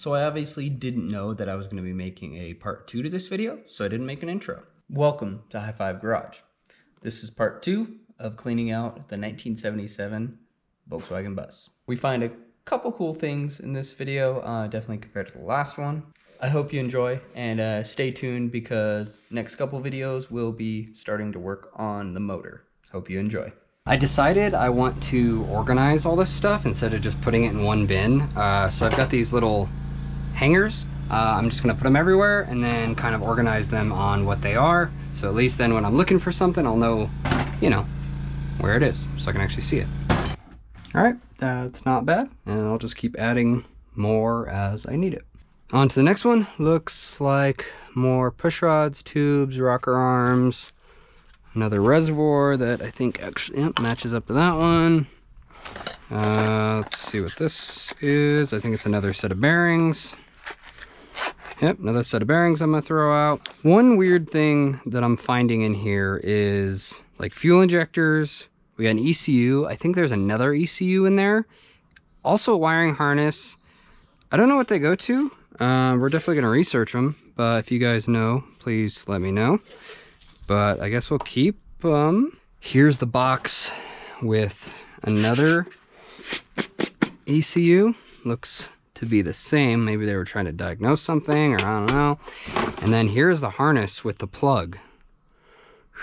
So I obviously didn't know that I was going to be making a part 2 to this video, so I didn't make an intro. Welcome to High Five Garage. This is part 2 of cleaning out the 1977 Volkswagen bus. We find a couple cool things in this video, definitely compared to the last one. I hope you enjoy, and stay tuned because next couple videos we'll be starting to work on the motor. Hope you enjoy. I decided I want to organize all this stuff instead of just putting it in one bin. So I've got these little hangers. I'm just gonna put them everywhere and then kind of organize them on what they are. So at least then when I'm looking for something, I'll know, you know, where it is so I can actually see it. All right, that's not bad. And I'll just keep adding more as I need it. On to the next one. Looks like more push rods, tubes, rocker arms, another reservoir that I think actually matches up to that one. Let's see what this is. I think it's another set of bearings. Yep, another set of bearings I'm gonna throw out. One weird thing that I'm finding in here is like fuel injectors. We got an ECU. I think there's another ECU in there. Also a wiring harness. I don't know what they go to. We're definitely gonna research them, but if you guys know, please let me know. But I guess we'll keep them. Here's the box with another ECU. Looks to be the same. Maybe they were trying to diagnose something, or I don't know. And then here's the harness with the plug.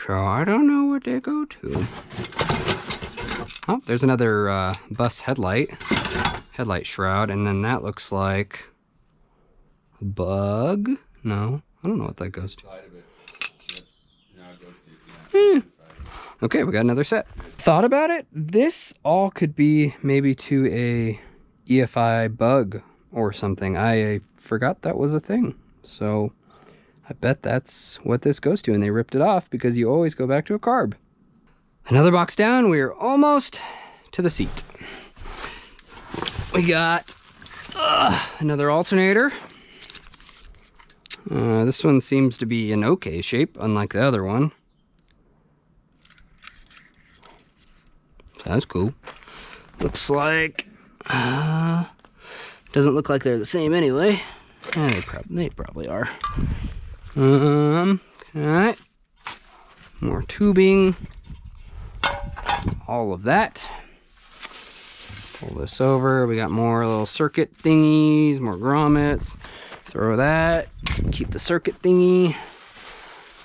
So I don't know what they go to. Oh, there's another bus headlight shroud, and then that looks like a bug. No, I don't know what that goes to. Okay, we got another set. Thought about it. This all could be maybe to a EFI bug or something. I forgot that was a thing. So I bet that's what this goes to, and they ripped it off because you always go back to a carb. Another box down. We're almost to the seat. We got another alternator. This one seems to be in okay shape, unlike the other one. That's cool. Looks like doesn't look like they're the same anyway. They probably are. Okay. More tubing. All of that. Pull this over. We got more little circuit thingies, more grommets. Throw that. Keep the circuit thingy.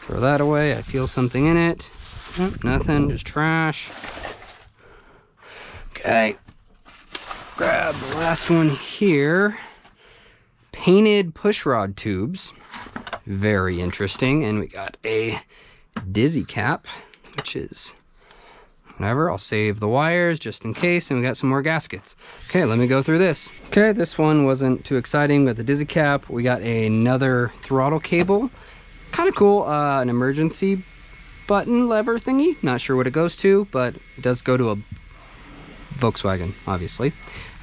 Throw that away. I feel something in it. Nope, nothing, just trash. Okay, grab the last one here. Painted push rod tubes. Very interesting. And we got a dizzy cap, which is whatever. I'll save the wires just in case. And we got some more gaskets. Okay, let me go through this. Okay, this one wasn't too exciting with the dizzy cap. We got another throttle cable. Kind of cool, an emergency button lever thingy. Not sure what it goes to, but it does go to a Volkswagen, obviously.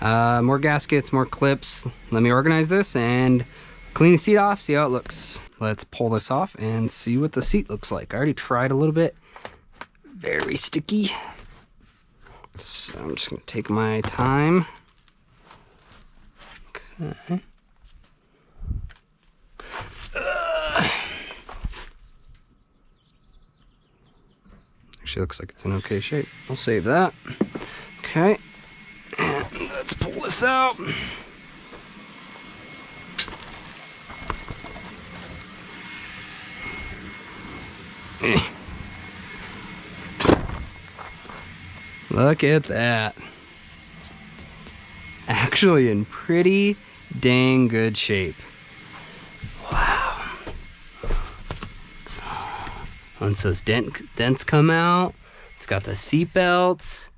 More gaskets, more clips. Let me organize this and clean the seat off, see how it looks. Let's pull this off and see what the seat looks like. I already tried a little bit. Very sticky. So I'm just gonna take my time. Okay. Actually looks like it's in okay shape. I'll save that. Okay, and let's pull this out. Look at that. Actually in pretty dang good shape. Wow. Once those dents come out, it's got the seat belts.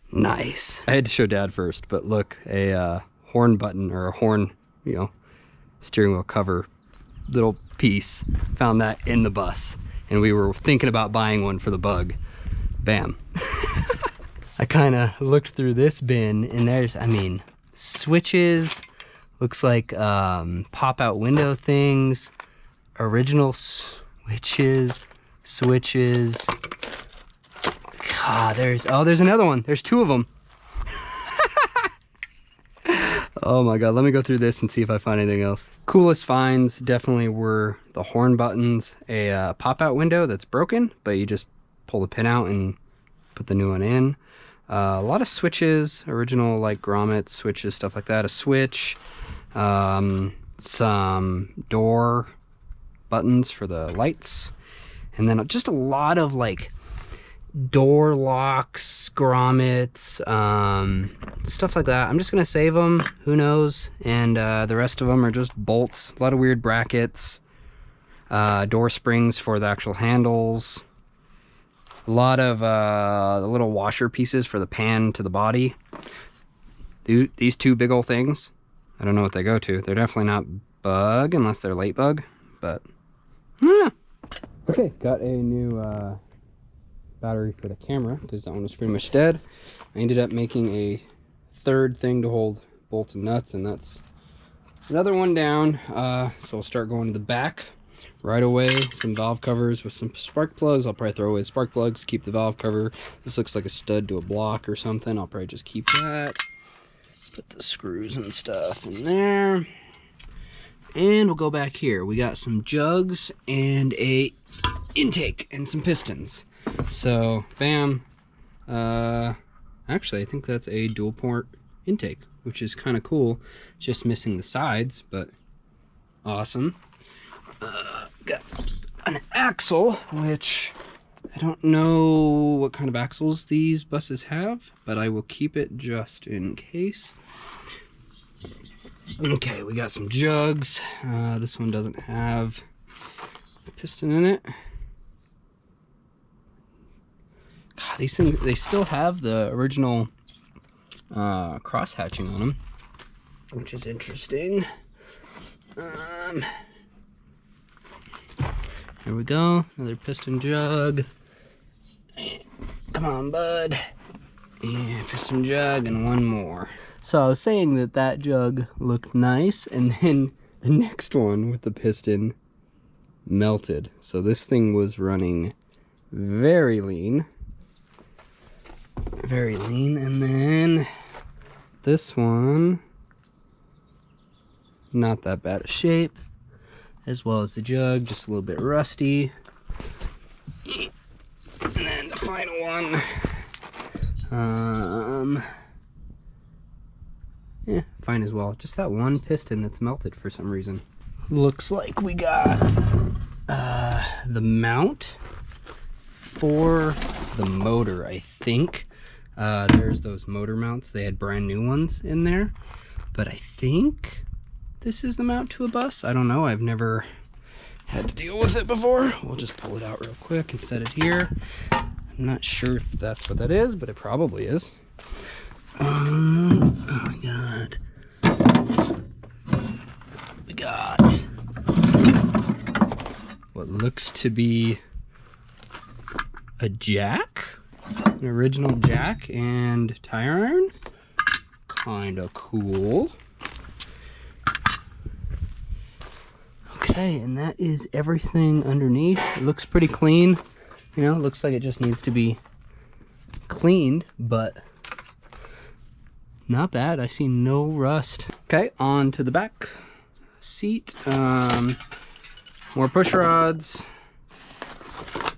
Nice. I had to show Dad first, but look, a horn button or a horn, you know, steering wheel cover little piece. Found that in the bus, and we were thinking about buying one for the bug. Bam. I kind of looked through this bin, and there's, I mean, switches. Looks like pop-out window things, original switches. God, there's another one. There's two of them. Oh my god, let me go through this and see if I find anything else. Coolest finds definitely were the horn buttons, a pop-out window that's broken, but you just pull the pin out and put the new one in. A lot of switches, original like grommets, switches, stuff like that. A switch, some door buttons for the lights, and then just a lot of like door locks, grommets, stuff like that. I'm just gonna save them, who knows, and the rest of them are just bolts, a lot of weird brackets, door springs for the actual handles, a lot of the little washer pieces for the pan to the body. These two big old things, I don't know what they go to. They're definitely not bug unless they're late bug, but yeah. Okay, got a new battery for the camera because that one was pretty much dead. I ended up making a third thing to hold bolts and nuts, and that's another one down. So we'll start going to the back right away. Some valve covers with some spark plugs. I'll probably throw away the spark plugs, keep the valve cover. This looks like a stud to a block or something. I'll probably just keep that. Put the screws and stuff in there. And we'll go back here. We got some jugs and a intake and some pistons. So bam. Actually I think that's a dual port intake, which is kind of cool. Just missing the sides, but awesome. Got an axle, which I don't know what kind of axles these buses have, but I will keep it just in case. Okay, we got some jugs. This one doesn't have a piston in it. God, these things, they still have the original cross hatching on them, which is interesting. Here we go, another piston jug. Come on, bud. And piston jug and one more. So I was saying that that jug looked nice, and then the next one with the piston melted. So this thing was running very lean. Very lean, and then this one, not that bad a shape, as well as the jug, just a little bit rusty. And then the final one, yeah, fine as well. Just that one piston that's melted for some reason. Looks like we got the mount for the motor, I think. There's those motor mounts. They had brand new ones in there, but I think this is the mount to a bus. I don't know. I've never had to deal with it before. We'll just pull it out real quick and set it here. I'm not sure if that's what that is, but it probably is. Oh my god. We got what looks to be a jack. An original jack and tire iron. Kinda cool. Okay, and that is everything underneath. It looks pretty clean. You know, it looks like it just needs to be cleaned, but not bad. I see no rust. Okay, on to the back seat. More push rods.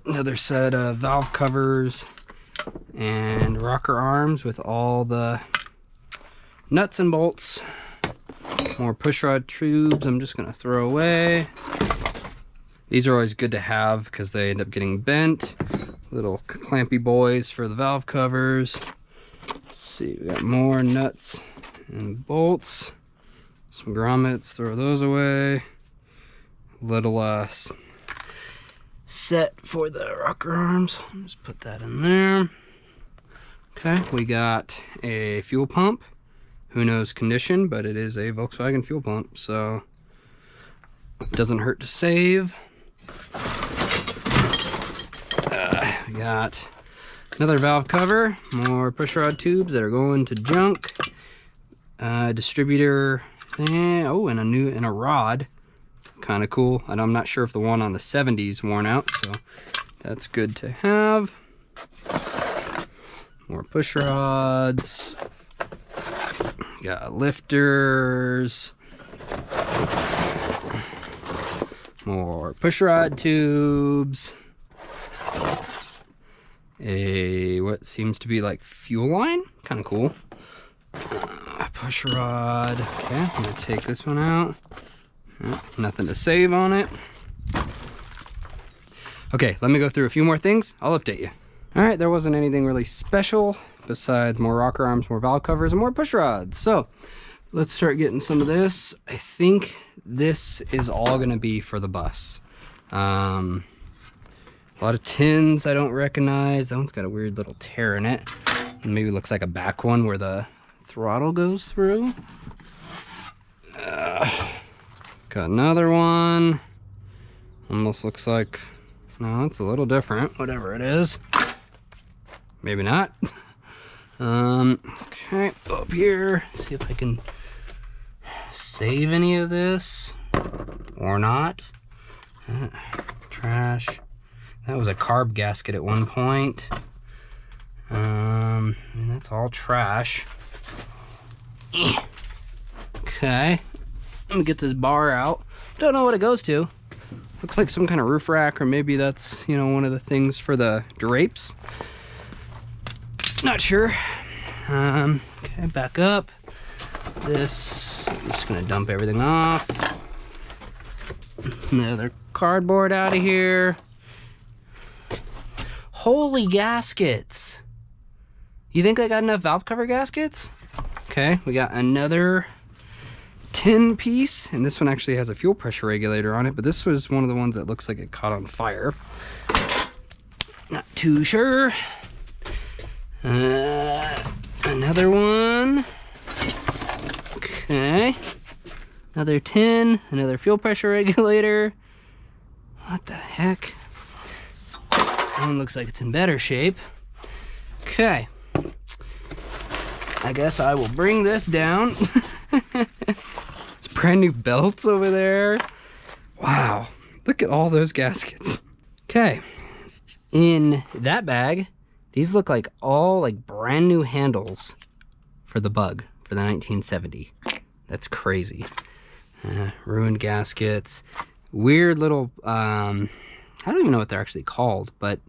Another set of valve covers and rocker arms with all the nuts and bolts. More push rod tubes I'm just gonna throw away. These are always good to have because they end up getting bent. Little clampy boys for the valve covers. Let's see, we got more nuts and bolts. Some grommets, throw those away. Little set for the rocker arms. Just put that in there. Okay, we got a fuel pump. Who knows condition, but it is a Volkswagen fuel pump, so it doesn't hurt to save. We got another valve cover, more push rod tubes that are going to junk. Distributor thing. Oh, and a rod. Kind of cool. And I'm not sure if the one on the 70s worn out, so that's good to have. More push rods. Got lifters. More push rod tubes. What seems to be like fuel line. Kind of cool. Push rod. Okay, I'm gonna take this one out. Nothing to save on it. Okay, let me go through a few more things. I'll update you. All right, there wasn't anything really special besides more rocker arms, more valve covers, and more push rods. So let's start getting some of this. I think this is all gonna be for the bus. A lot of tins I don't recognize. That one's got a weird little tear in it. Maybe looks like a back one where the throttle goes through. Got another one. Almost looks like, no, it's a little different, whatever it is. Maybe not. Okay, up here, see if I can save any of this or not. Trash. That was a carb gasket at one point. And that's all trash. Okay, let me get this bar out. Don't know what it goes to. Looks like some kind of roof rack, or maybe that's, you know, one of the things for the drapes. Not sure. Okay, back up. This, I'm just gonna dump everything off. Another cardboard out of here. Holy gaskets. You think I got enough valve cover gaskets? Okay, we got another tin piece, and this one actually has a fuel pressure regulator on it, but this was one of the ones that looks like it caught on fire. Not too sure. Another one. Okay. Another tin, another fuel pressure regulator. What the heck? That one looks like it's in better shape. Okay. I guess I will bring this down. It's brand new belts over there. Wow. Look at all those gaskets. Okay. In that bag, these look like all like brand new handles for the Bug for the 1970. That's crazy. Ruined gaskets. Weird little, I don't even know what they're actually called, but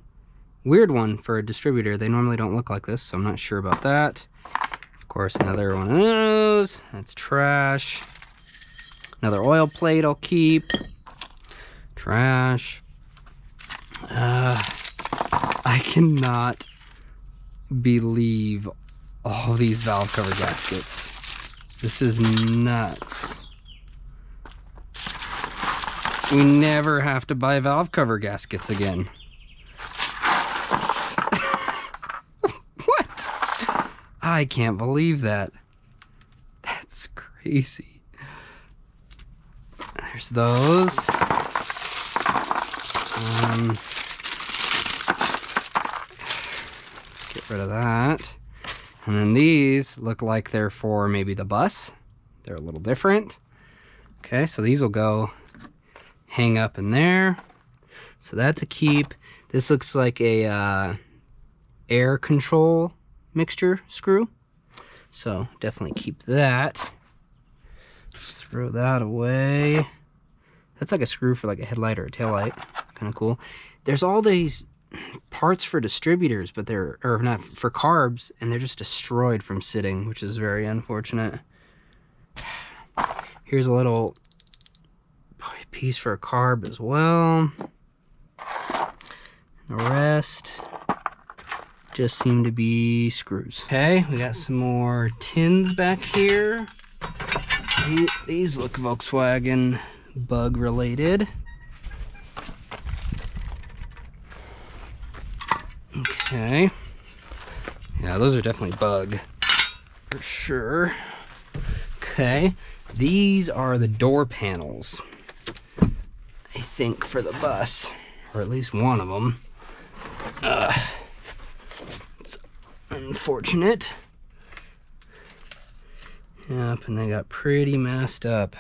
weird one for a distributor. They normally don't look like this, so I'm not sure about that. Of course, another one of those. That's trash. Another oil plate I'll keep. Trash. I cannot believe all these valve cover gaskets. This is nuts. We never have to buy valve cover gaskets again. What? I can't believe that. That's crazy. There's those. Let's get rid of that. And then these look like they're for maybe the bus. They're a little different. Okay, so these will go hang up in there. So that's a keep. This looks like a air control mixture screw. So definitely keep that. Just throw that away. That's like a screw for like a headlight or a taillight. Kind of cool. There's all these parts for distributors, but they're, or not, for carbs, and they're just destroyed from sitting, which is very unfortunate. Here's a little piece for a carb as well. The rest just seem to be screws. Okay, we got some more tins back here. These look Volkswagen Bug related. Okay. Yeah, those are definitely Bug for sure. Okay, these are the door panels, I think, for the bus, or at least one of them. It's unfortunate. Yep, and they got pretty messed up.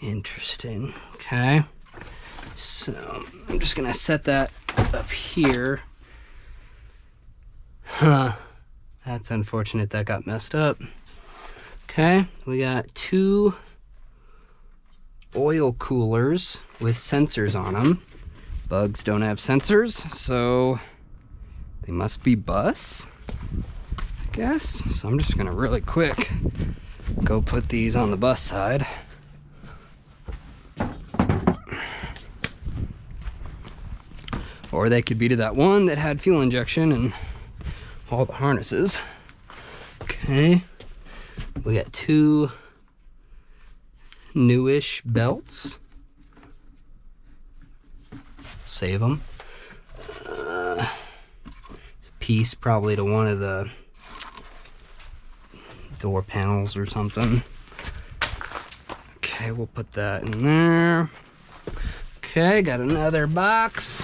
Interesting. Okay, so I'm just gonna set that up here. Huh. That's unfortunate that got messed up. Okay, we got 2 oil coolers with sensors on them. Bugs don't have sensors, so they must be bus, I guess. So I'm just gonna really quick go put these on the bus side. Or they could be to that one that had fuel injection and all the harnesses. Okay, we got 2 newish belts. Save them. It's a piece probably to one of the door panels or something. Okay, we'll put that in there. Okay, got another box.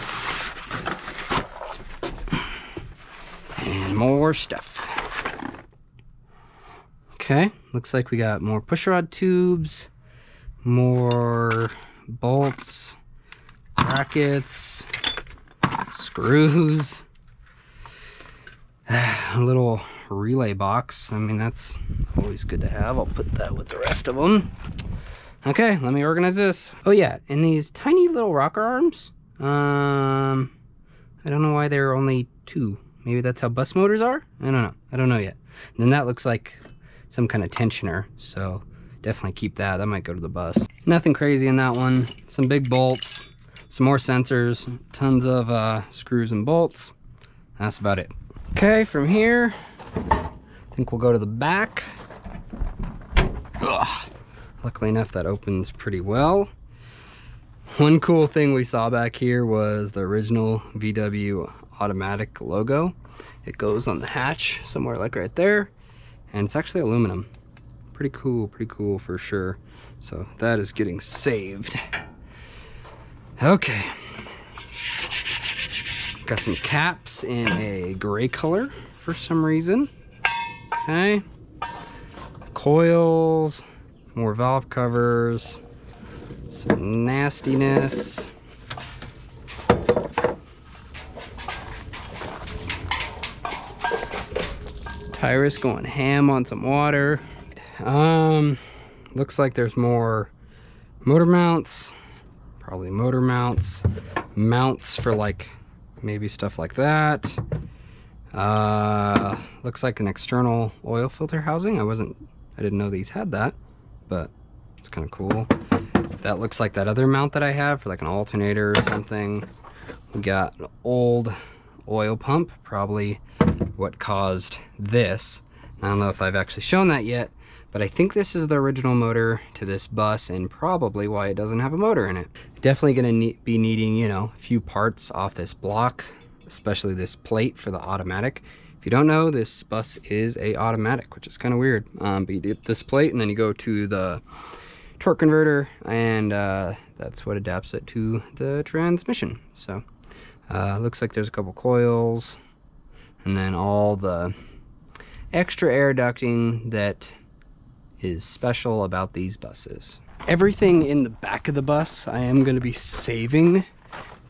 And more stuff. Okay, looks like we got more push rod tubes, more bolts, brackets, screws, a little relay box. I mean, that's always good to have. I'll put that with the rest of them. Okay, let me organize this. Oh yeah, and these tiny little rocker arms, I don't know why they're only 2. Maybe that's how bus motors are? I don't know. I don't know yet. And then that looks like some kind of tensioner, so definitely keep that. That might go to the bus. Nothing crazy in that one. Some big bolts, some more sensors, tons of screws and bolts. That's about it. Okay, from here, I think we'll go to the back. Ugh. Luckily enough, that opens pretty well. One cool thing we saw back here was the original VW automatic logo. It goes on the hatch somewhere like right there, and it's actually aluminum. Pretty cool for sure. So that is getting saved. Okay, got some caps in a gray color for some reason. Okay, coils, more valve covers, some nastiness. Tyrus going ham on some water. Looks like there's more motor mounts, probably motor mounts, mounts for like maybe stuff like that. Looks like an external oil filter housing. I didn't know these had that, but it's kind of cool. That looks like that other mount that I have for like an alternator or something. We got an old oil pump, probably what caused this. I don't know if I've actually shown that yet, but I think this is the original motor to this bus and probably why it doesn't have a motor in it. Definitely gonna be needing, you know, a few parts off this block, especially this plate for the automatic. If you don't know, this bus is a automatic, which is kind of weird. But you get this plate and then you go to the torque converter, and that's what adapts it to the transmission. So looks like there's a couple coils and then all the extra air ducting that is special about these buses. Everything in the back of the bus I am going to be saving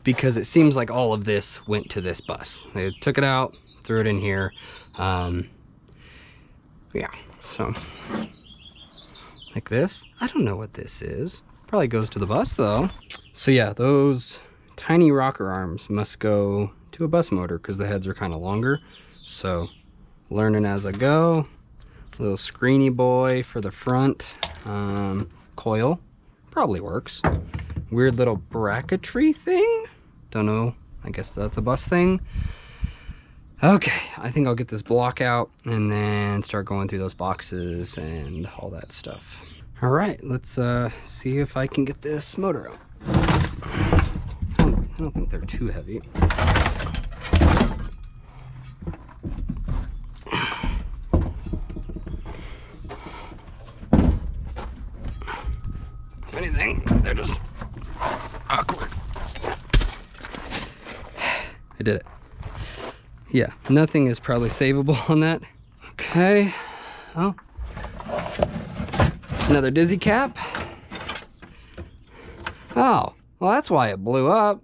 because it seems like all of this went to this bus. They took it out, threw it in here. Yeah, so like this. I don't know what this is. Probably goes to the bus though. So yeah, those tiny rocker arms must go to a bus motor because the heads are kind of longer. So learning as I go. Little screeny boy for the front. Coil probably works. Weird little bracketry thing. Don't know. I guess that's a bus thing. Okay, I think I'll get this block out and then start going through those boxes and all that stuff. All right, let's see if I can get this motor out. I don't think they're too heavy. If anything, they're just awkward. I did it. Yeah, nothing is probably savable on that. Okay. Oh. Another dizzy cap. Oh, well that's why it blew up.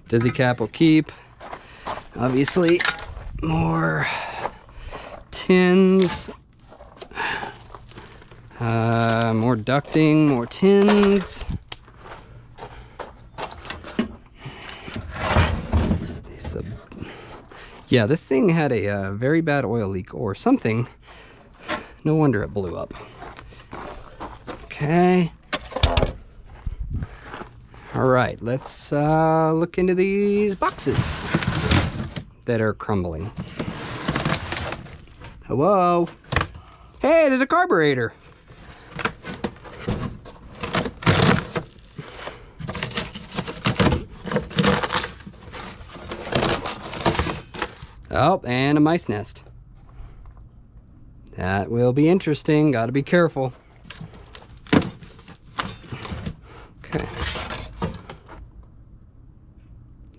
Dizzy cap will keep. Obviously, more tins. More ducting, more tins. Yeah, this thing had a very bad oil leak or something. No wonder it blew up. Okay. All right, let's look into these boxes that are crumbling. Hello? Hey, there's a carburetor. Oh, and a mice nest. That will be interesting. Gotta be careful. Okay.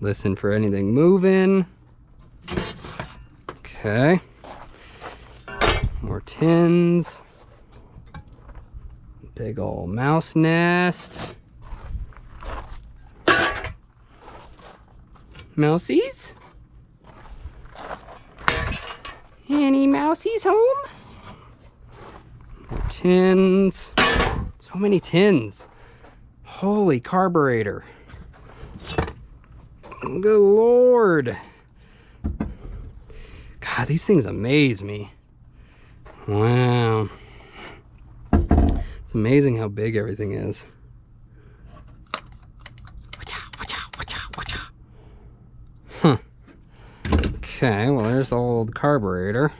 Listen for anything moving. Okay. More tins. Big old mouse nest. Mousies? Any mousies home? More tins. So many tins. Holy carburetor. Good Lord. God, these things amaze me. Wow. It's amazing how big everything is. Huh. Okay, well, there's the old carburetor.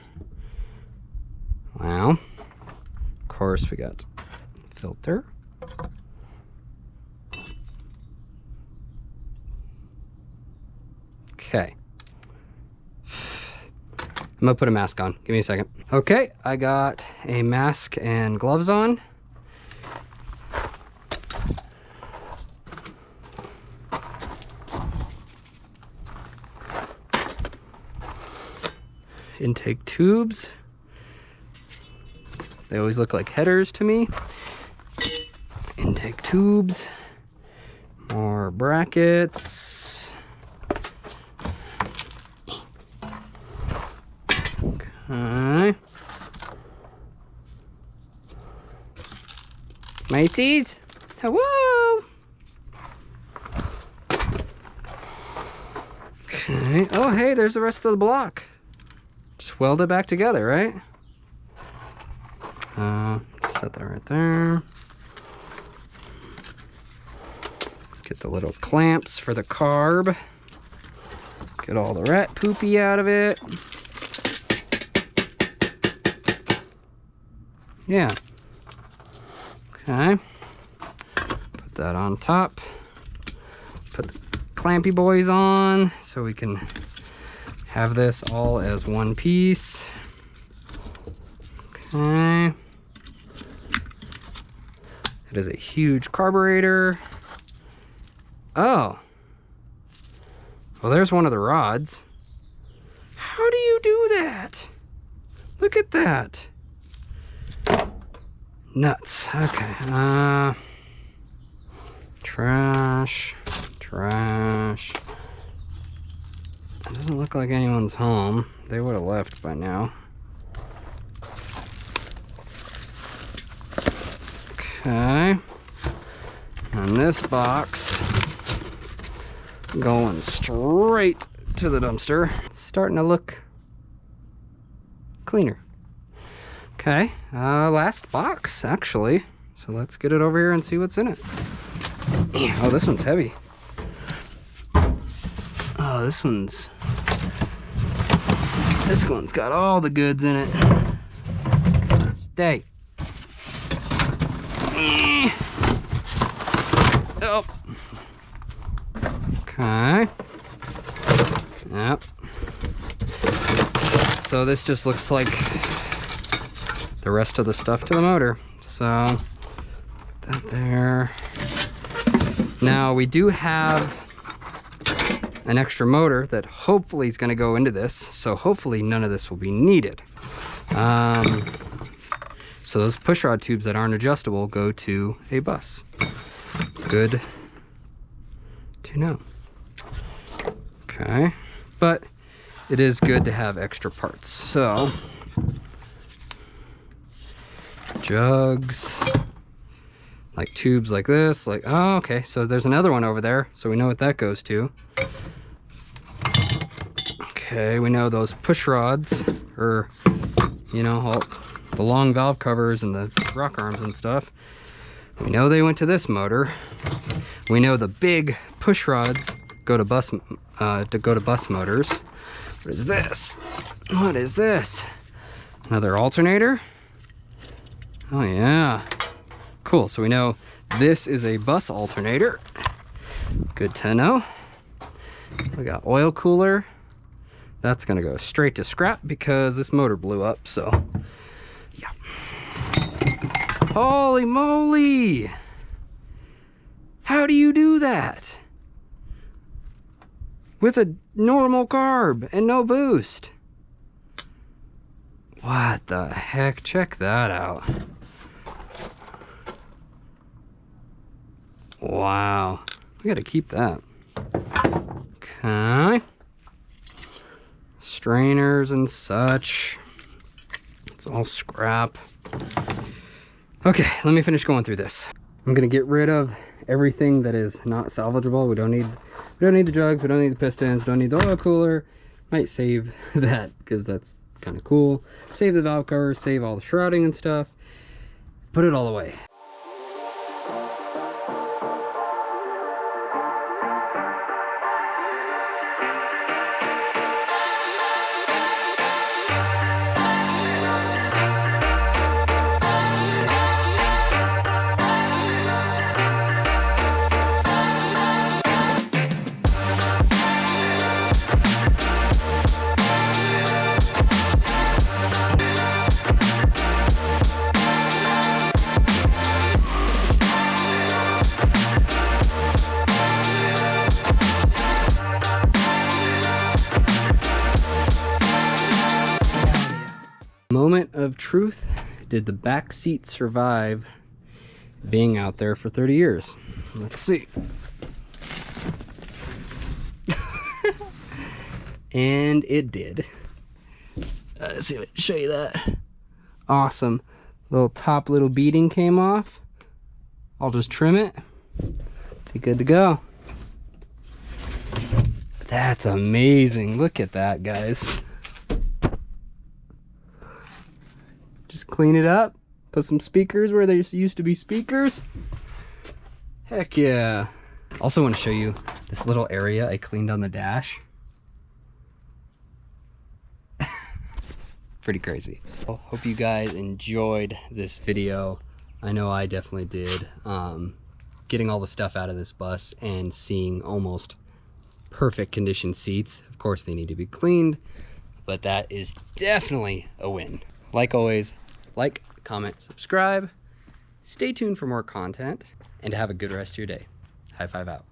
Wow. Of course, we got filter. Okay. I'm gonna put a mask on. Give me a second. Okay, I got a mask and gloves on. Intake tubes. They always look like headers to me. Intake tubes. More brackets. Okay. Mateys, hello. Okay. Oh, hey, there's the rest of the block. Just weld it back together, right? Set that right there. Get the little clamps for the carb. Get all the rat poopy out of it. Yeah. Okay. Put that on top. Put the clampy boys on so we can have this all as one piece. Okay. It is a huge carburetor. Oh. Well, there's one of the rods. How do you do that? Look at that. Nuts. Okay. Trash. Trash. It doesn't look like anyone's home. They would have left by now. Okay. And this box going straight to the dumpster. It's starting to look cleaner. Okay, last box actually. So let's get it over here and see what's in it. Oh, this one's heavy. Oh, this one's got all the goods in it. Stay. Oh. Okay. Yep. So this just looks like the rest of the stuff to the motor. So put that there. Now we do have an extra motor that hopefully is going to go into this. So hopefully none of this will be needed. So those pushrod tubes that aren't adjustable go to a bus. Good to know. Okay, but it is good to have extra parts. So, jugs, like tubes like this, like, oh, okay, so there's another one over there, so we know what that goes to. Okay, we know those push rods, or, you know, all the long valve covers and the rock arms and stuff. We know they went to this motor. We know the big push rods go to bus motors. What is this? What is this? Another alternator? Oh yeah. Cool, so we know this is a bus alternator. Good to know. We got oil cooler. That's gonna go straight to scrap because this motor blew up, so yeah. Holy moly! How do you do that? With a normal carb and no boost. What the heck? Check that out. Wow. We gotta keep that. Okay. Strainers and such. It's all scrap. Okay, let me finish going through this. I'm gonna get rid of everything that is not salvageable. We don't need the jugs, we don't need the pistons, we don't need the oil cooler. Might save that because that's kind of cool. Save the valve covers, save all the shrouding and stuff. Put it all away. Moment of truth. Did the back seat survive being out there for 30 years? Let's see. And it did. Let's see if I can show you that. Awesome. Top little beading came off. I'll just trim it. Be good to go. That's amazing. Look at that, guys. Just clean it up, put some speakers where there used to be speakers. Heck yeah. Also want to show you this little area I cleaned on the dash. Pretty crazy. Well, hope you guys enjoyed this video. I know I definitely did. Getting all the stuff out of this bus and seeing almost perfect condition seats. Of course they need to be cleaned, but that is definitely a win. Like always, like, comment, subscribe, stay tuned for more content, and have a good rest of your day. High five out.